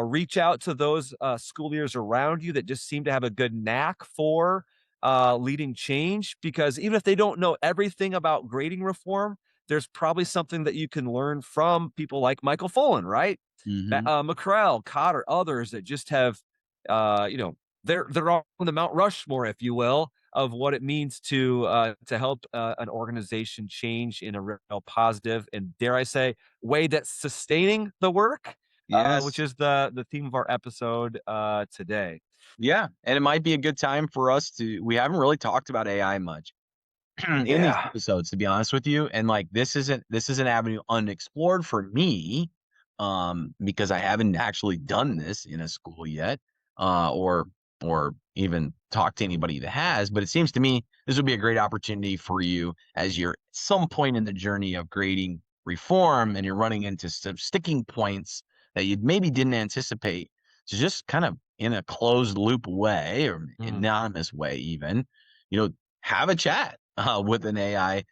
Reach out to those school leaders around you that just seem to have a good knack for leading change, because even if they don't know everything about grading reform, there's probably something that you can learn from people like Michael Fullen, right? Mhm. McCrell, Cotter, others that just have, they're on the Mount Rushmore, if you will, of what it means to help an organization change in a real positive and, dare I say, way that's sustaining the work, which Yes. is the theme of our episode today. Yeah. And it might be a good time for us we haven't really talked about AI much in these Yeah. episodes, to be honest with you. And like, this is an avenue unexplored for me, because I haven't actually done this in a school yet, or even talked to anybody that has. But it seems to me this would be a great opportunity for you as you're at some point in the journey of grading reform and you're running into some sticking points that you maybe didn't anticipate, to just kind of in a closed loop way or Mm. anonymous way, even, have a chat with an AI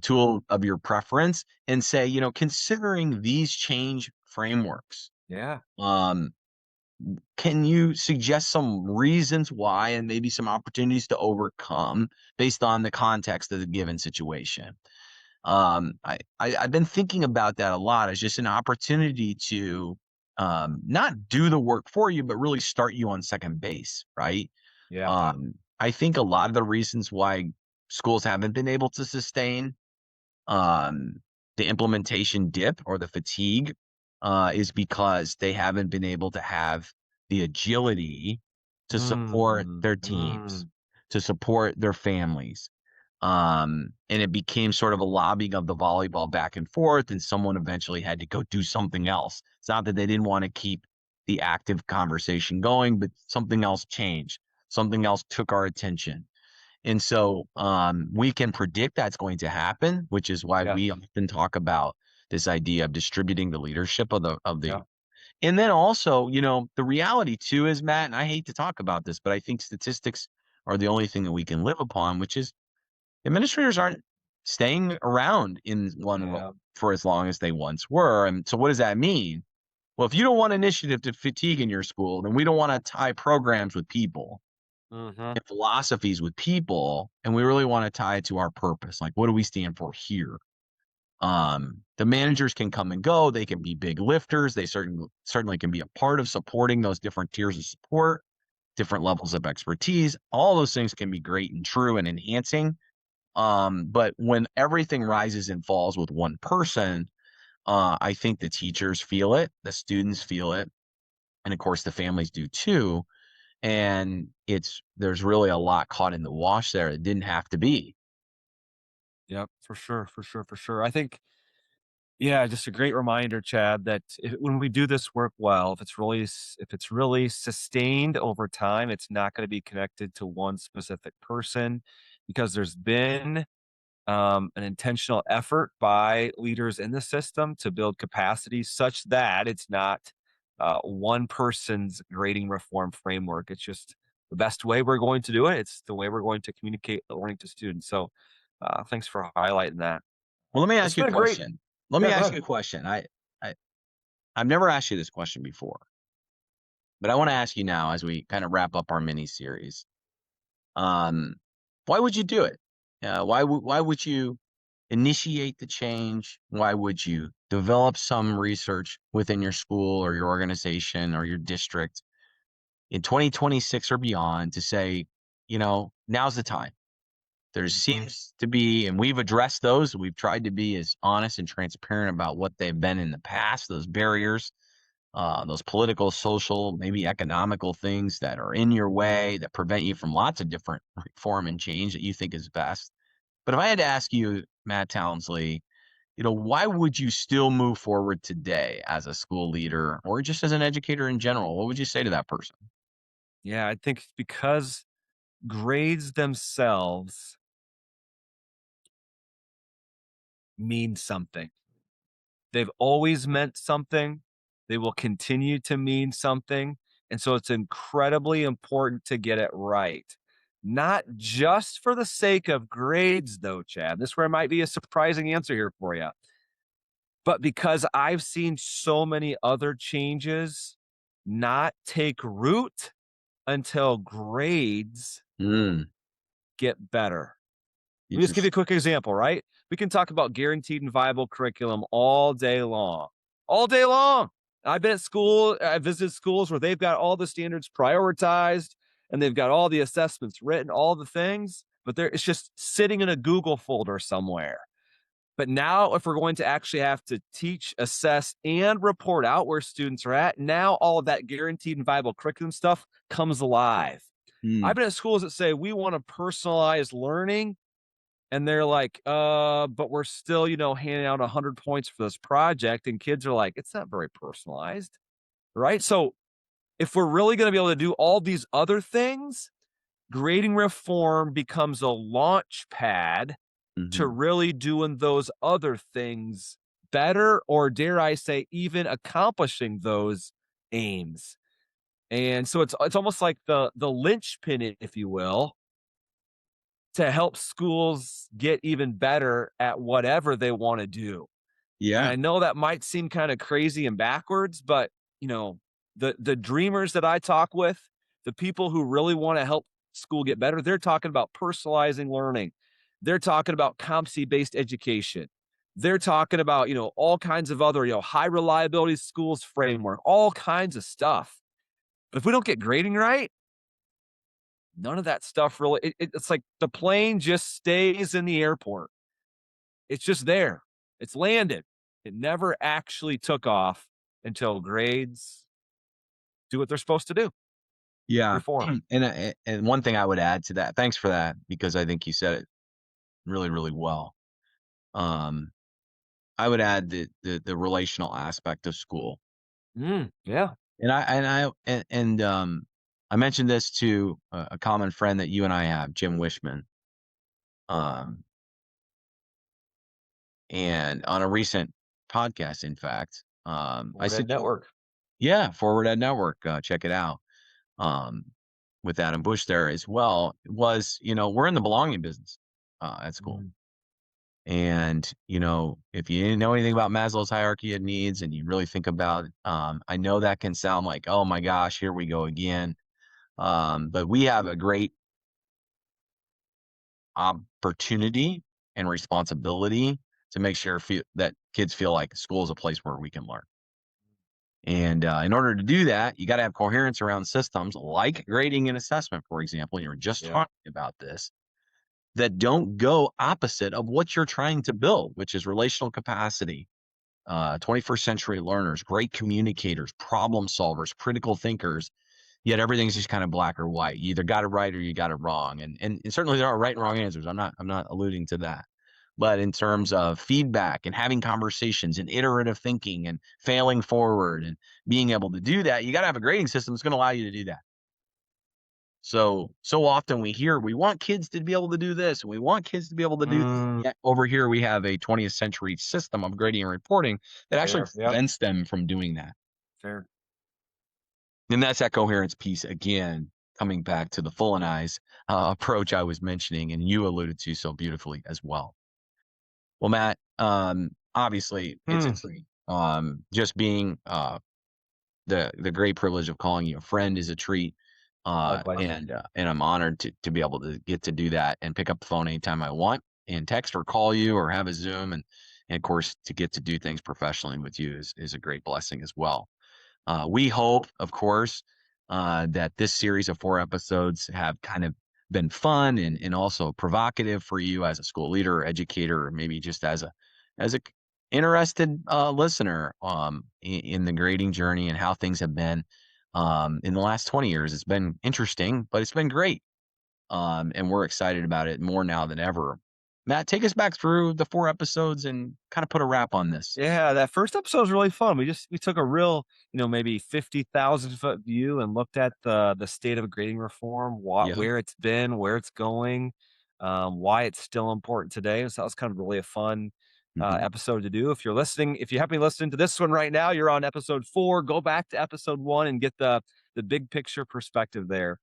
tool of your preference and say, considering these change frameworks, Yeah. um, can you suggest some reasons why and maybe some opportunities to overcome based on the context of the given situation? I've been thinking about that a lot as just an opportunity to not do the work for you, but really start you on second base, right? Yeah. I think a lot of the reasons why schools haven't been able to sustain um, the implementation dip or the fatigue is because they haven't been able to have the agility to support Mm. their teams, Mm. to support their families. And it became sort of a lobbying of the volleyball back and forth, and someone eventually had to go do something else. It's not that they didn't want to keep the active conversation going, but something else changed. Something else took our attention. And so we can predict that's going to happen, which is why Yeah. we often talk about this idea of distributing the leadership Yeah. and then also, the reality too is, Matt, and I hate to talk about this, but I think statistics are the only thing that we can live upon, which is administrators aren't staying around in one Yeah. role for as long as they once were. And so what does that mean? Well, if you don't want initiative to fatigue in your school, then we don't want to tie programs with people Mm-hmm. and philosophies with people, and we really want to tie it to our purpose. Like, what do we stand for here? The managers can come and go. They can be big lifters. They certainly can be a part of supporting those different tiers of support, different levels of expertise. All those things can be great and true and enhancing. But when everything rises and falls with one person, I think the teachers feel it, the students feel it, and of course the families do too. And there's really a lot caught in the wash there. It didn't have to be. Yep. For sure. For sure. For sure. I think, yeah, just a great reminder, Chad, that when we do this work well, if it's really sustained over time, it's not going to be connected to one specific person, because there's been an intentional effort by leaders in the system to build capacity such that it's not one person's grading reform framework. It's just the best way we're going to do it. It's the way we're going to communicate the learning to students. So thanks for highlighting that. Well, let me It's ask you a been a great. question. Let me Yeah, go ask ahead. you a question. I've never asked you this question before, but I want to ask you now as we kind of wrap up our mini series. Why would you do it? Why would you initiate the change? Why would you develop some research within your school or your organization or your district in 2026 or beyond to say, now's the time? There seems to be, and we've addressed those. We've tried to be as honest and transparent about what they've been in the past, those barriers, those political, social, maybe economical things that are in your way that prevent you from lots of different reform and change that you think is best. But if I had to ask you, Matt Townsley, why would you still move forward today as a school leader or just as an educator in general? What would you say to that person? Yeah, I think it's because grades themselves mean something. They've always meant something. They will continue to mean something. And so it's incredibly important to get it right. Not just for the sake of grades, though, Chad. This is where it might be a surprising answer here for you. But because I've seen so many other changes not take root until grades get better. Let me just give you a quick example, right? We can talk about guaranteed and viable curriculum all day long. All day long. I've been at school, I visited schools where they've got all the standards prioritized and they've got all the assessments written, all the things, but it's just sitting in a Google folder somewhere. But now if we're going to actually have to teach, assess, and report out where students are at, now all of that guaranteed and viable curriculum stuff comes alive. I've been at schools that say, we want to personalize learning. And they're like, but we're still, handing out 100 points for this project. And kids are like, it's not very personalized, right? So if we're really going to be able to do all these other things, grading reform becomes a launch pad to really doing those other things better, or dare I say, even accomplishing those aims. And so it's almost like the linchpin, if you will, to help schools get even better at whatever they want to do. Yeah. And I know that might seem kind of crazy and backwards, but the dreamers that I talk with, the people who really want to help school get better, they're talking about personalizing learning. They're talking about competency-based education. They're talking about, all kinds of other, high reliability schools framework, all kinds of stuff. But if we don't get grading right, none of that stuff really, it's like the plane just stays in the airport. It's just there. It's landed. It never actually took off until grades do what they're supposed to do. Yeah. Reform. And one thing I would add to that, thanks for that, because I think you said it really, really well. I would add the relational aspect of school. Yeah. And I mentioned this to a common friend that you and I have, Jim Wishman. And on a recent podcast, in fact, I said, network. Yeah, Forward Ed Network. Check it out. With Adam Bush there as well, was, we're in the belonging business at school. And, if you didn't know anything about Maslow's hierarchy of needs and you really think about it, I know that can sound like, oh my gosh, here we go again. But we have a great opportunity and responsibility to make sure that kids feel like school is a place where we can learn. And in order to do that, you got to have coherence around systems like grading and assessment, for example. And you were just talking about this, that don't go opposite of what you're trying to build, which is relational capacity, 21st century learners, great communicators, problem solvers, critical thinkers. Yet everything's just kind of black or white. You either got it right or you got it wrong. And certainly there are right and wrong answers. I'm not alluding to that. But in terms of feedback and having conversations and iterative thinking and failing forward and being able to do that, you got to have a grading system that's going to allow you to do that. So often we hear we want kids to be able to do this and we want kids to be able to do that. Yet over here we have a 20th century system of grading and reporting that actually prevents them from doing that. Fair. And that's that coherence piece again, coming back to the 𝗠cie𝗱𝗲𝗿 approach I was mentioning, and you alluded to so beautifully as well. Well, Matt, obviously it's a treat. Just being the great privilege of calling you a friend is a treat. Likewise. And I'm honored to be able to get to do that and pick up the phone anytime I want and text or call you or have a Zoom. And of course, to get to do things professionally with you is a great blessing as well. We hope, of course, that this series of 4 episodes have kind of been fun and also provocative for you as a school leader or educator, or maybe just as a interested listener in the grading journey and how things have been in the last 20 years. It's been interesting, but it's been great. And we're excited about it more now than ever. Matt, take us back through the 4 episodes and kind of put a wrap on this. Yeah, that first episode was really fun. We took a real, maybe 50,000-foot view and looked at the state of grading reform, Yeah. where it's been, where it's going, why it's still important today. So that was kind of really a fun episode to do. If you happen to be listening to this one right now, you're on episode 4. Go back to episode 1 and get the big picture perspective there.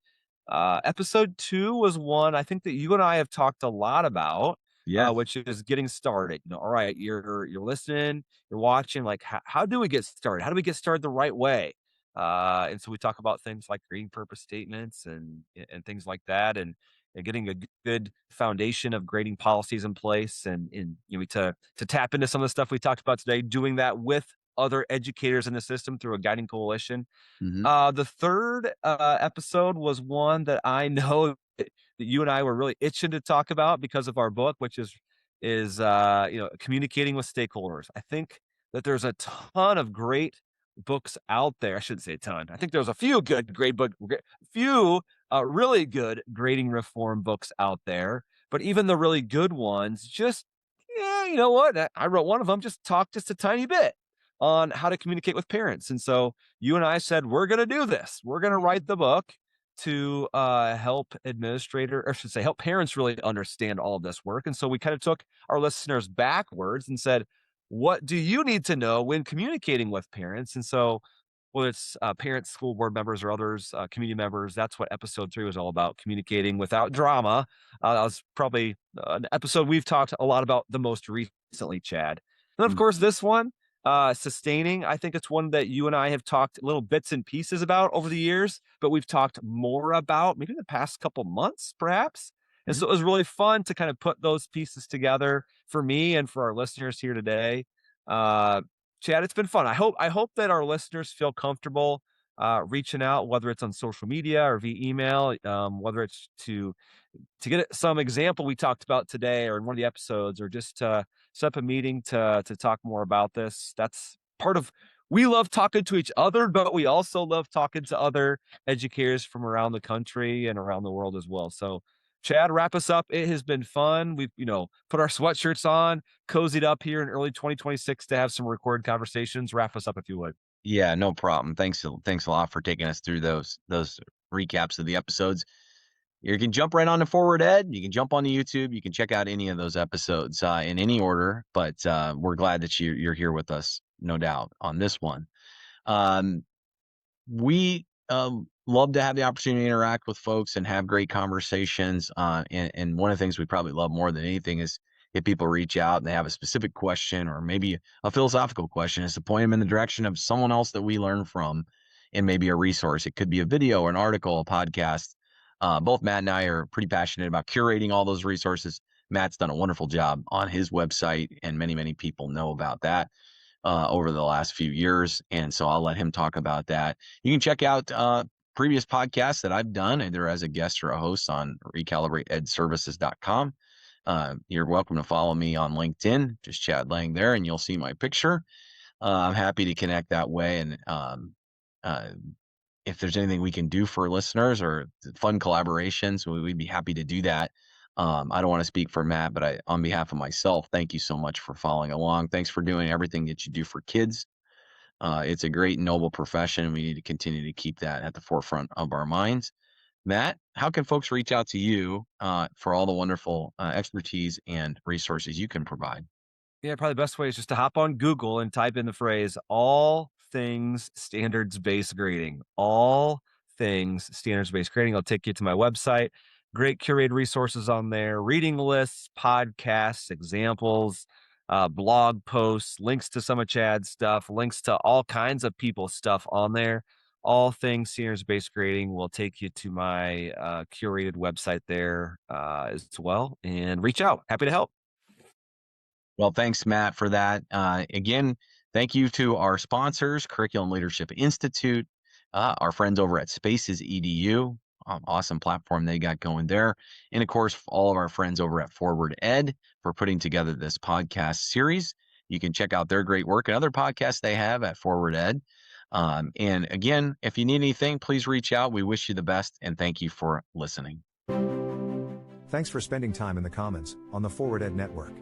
Episode 2 was one I think that you and I have talked a lot about. Yeah. Which is getting started. All right, you're listening, you're watching. Like, how do we get started? How do we get started the right way? And so we talk about things like grading purpose statements and things like that, and getting a good foundation of grading policies in place, and to tap into some of the stuff we talked about today, doing that with other educators in the system through a guiding coalition. The third episode was one that I know that you and I were really itching to talk about because of our book, which is communicating with stakeholders. I think that there's a ton of great books out there. I shouldn't say a ton. I think there's a few really good grading reform books out there. But even the really good ones, you know what? I wrote one of them, just a tiny bit on how to communicate with parents. And so you and I said, we're going to do this. We're going to write the book to help help parents really understand all of this work. And so we kind of took our listeners backwards and said, what do you need to know when communicating with parents? And so whether it's parents, school board members, or others, community members, that's what episode 3 was all about, communicating without drama. That was probably an episode we've talked a lot about the most recently, Chad. And then, of course, this one, sustaining. I think it's one that you and I have talked little bits and pieces about over the years, but we've talked more about maybe the past couple months, perhaps. And so it was really fun to kind of put those pieces together for me and for our listeners here today. Chad, it's been fun. I hope that our listeners feel comfortable reaching out, whether it's on social media or via email, whether it's to get some example we talked about today or in one of the episodes, or just to set up a meeting to talk more about this. That's part of, we love talking to each other, but we also love talking to other educators from around the country and around the world as well. So Chad, wrap us up. It has been fun. We've, put our sweatshirts on, cozied up here in early 2026 to have some recorded conversations. Wrap us up if you would. Yeah, no problem. Thanks a lot for taking us through those recaps of the episodes. You can jump right on to Forward Ed. You can jump on the YouTube. You can check out any of those episodes in any order. But we're glad that you're here with us, no doubt, on this one. We love to have the opportunity to interact with folks and have great conversations. And one of the things we probably love more than anything is if people reach out and they have a specific question or maybe a philosophical question, is to point them in the direction of someone else that we learn from and maybe a resource. It could be a video or an article, a podcast. Both Matt and I are pretty passionate about curating all those resources. Matt's done a wonderful job on his website, and many, many people know about that over the last few years. And so I'll let him talk about that. You can check out previous podcasts that I've done, either as a guest or a host, on recalibrateedservices.com. You're welcome to follow me on LinkedIn, just Chad Lang there, and you'll see my picture. I'm happy to connect that way. And if there's anything we can do for listeners or fun collaborations, we'd be happy to do that. I don't want to speak for Matt, but on behalf of myself, thank you so much for following along. Thanks for doing everything that you do for kids. It's a great, noble profession. We need to continue to keep that at the forefront of our minds. Matt, how can folks reach out to you for all the wonderful expertise and resources you can provide? Yeah, probably the best way is just to hop on Google and type in the phrase, all things standards-based grading. All things standards-based grading. I'll take you to my website. Great curated resources on there, reading lists, podcasts, examples, blog posts, links to some of Chad's stuff, links to all kinds of people's stuff on there. All things standards-based grading will take you to my curated website there as well, and reach out. Happy to help. Well, thanks, Matt, for that. Again, thank you to our sponsors, Curriculum Leadership Institute, our friends over at Spaces EDU, awesome platform they got going there, and of course, all of our friends over at Forward Ed for putting together this podcast series. You can check out their great work and other podcasts they have at Forward Ed. And again, if you need anything, please reach out. We wish you the best, and thank you for listening. Thanks for spending time in the comments on the Forward Ed Network.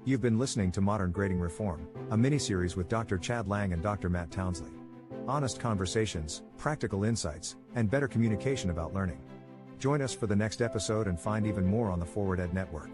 You've been listening to Modern Grading Reform, a mini-series with Dr. Chad Lang and Dr. Matt Townsley. Honest conversations, practical insights, and better communication about learning. Join us for the next episode and find even more on the Forward Ed Network.